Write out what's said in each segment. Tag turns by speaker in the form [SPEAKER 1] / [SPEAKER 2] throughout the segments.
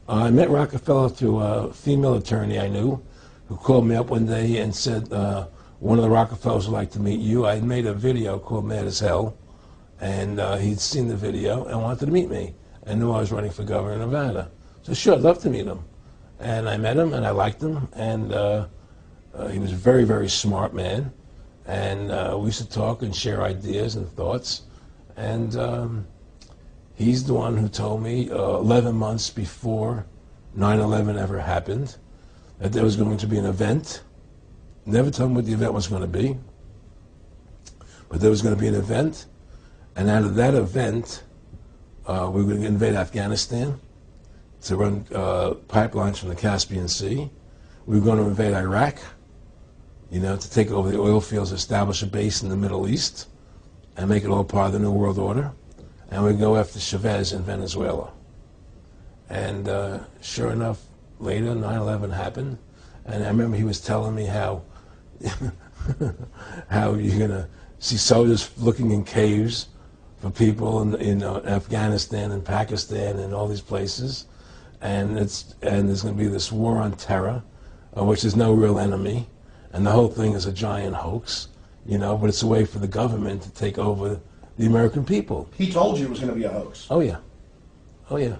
[SPEAKER 1] I met Rockefeller through a female attorney I knew who called me up one day and said, one of the Rockefellers would like to meet you. I had made a video called Mad as Hell, and he'd seen the video and wanted to meet me and knew I was running for governor of Nevada. So sure, I'd love to meet him. And I met him and I liked him, and he was a very, very smart man. And we used to talk and share ideas and thoughts. And he's the one who told me 11 months before 9/11 ever happened that there was going to be an event. Never told me what the event was going to be, but there was going to be an event, and out of that event, we were going to invade Afghanistan to run pipelines from the Caspian Sea. We were going to invade Iraq, you know, to take over the oil fields, establish a base in the Middle East, and make it all part of the New World Order. And we'd go after Chavez in Venezuela. And sure enough, later 9/11 happened, and I remember he was telling me how how you're gonna see soldiers looking in caves for people in Afghanistan and Pakistan and all these places, and there's gonna be this war on terror, which is no real enemy, and the whole thing is a giant hoax, you know, but it's a way for the government to take over the American people.
[SPEAKER 2] He told you it was going to be a hoax.
[SPEAKER 1] Oh yeah, oh yeah,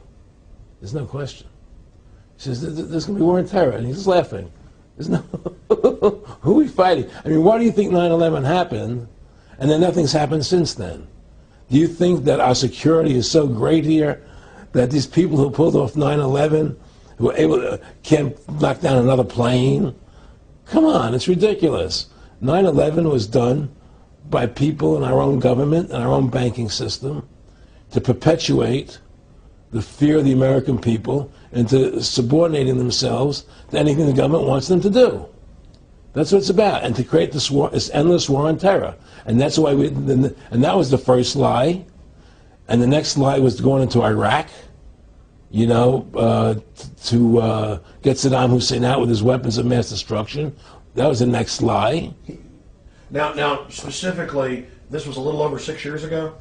[SPEAKER 1] there's no question. He says there's going to be war on terror, and he's laughing. There's no who are we fighting? I mean, why do you think 9/11 happened, and then nothing's happened since then? Do you think that our security is so great here that these people who pulled off 9/11, who were able to can't knock down another plane? Come on, it's ridiculous. 9/11 was done by people in our own government and our own banking system to perpetuate the fear of the American people into subordinating themselves to anything the government wants them to do. That's what it's about, and to create this war, this endless war on terror. And that's why and that was the first lie. And the next lie was going into Iraq, you know, to get Saddam Hussein out with his weapons of mass destruction. That was the next lie.
[SPEAKER 2] Now, specifically, this was a little over 6 years ago?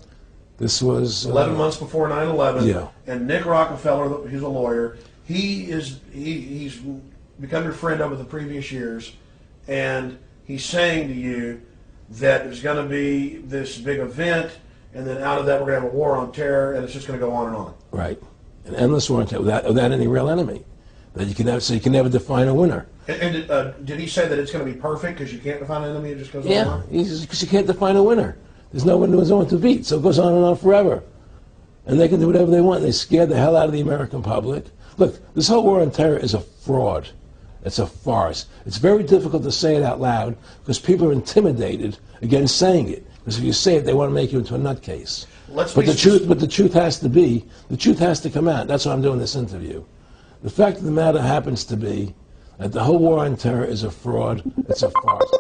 [SPEAKER 1] This was
[SPEAKER 2] 11 months before 9/11.
[SPEAKER 1] Yeah.
[SPEAKER 2] And Nick Rockefeller, he's a lawyer. He's become your friend over the previous years, and he's saying to you that there's going to be this big event, and then out of that we're going to have a war on terror, and it's just going to go on and on. Right.
[SPEAKER 1] An endless war on terror without any real enemy. That you can never, so you can never define a winner.
[SPEAKER 2] And did he say that it's going to be perfect because you can't define an enemy? It just goes on and on?
[SPEAKER 1] Yeah, because you can't define a winner. There's no one to beat, so it goes on and on forever. And they can do whatever they want. They scare the hell out of the American public. Look, this whole war on terror is a fraud. It's a farce. It's very difficult to say it out loud because people are intimidated against saying it. Because if you say it, they want to make you into a nutcase. But the truth has to come out. That's why I'm doing this interview. The fact of the matter happens to be that the whole war on terror is a fraud. It's a farce.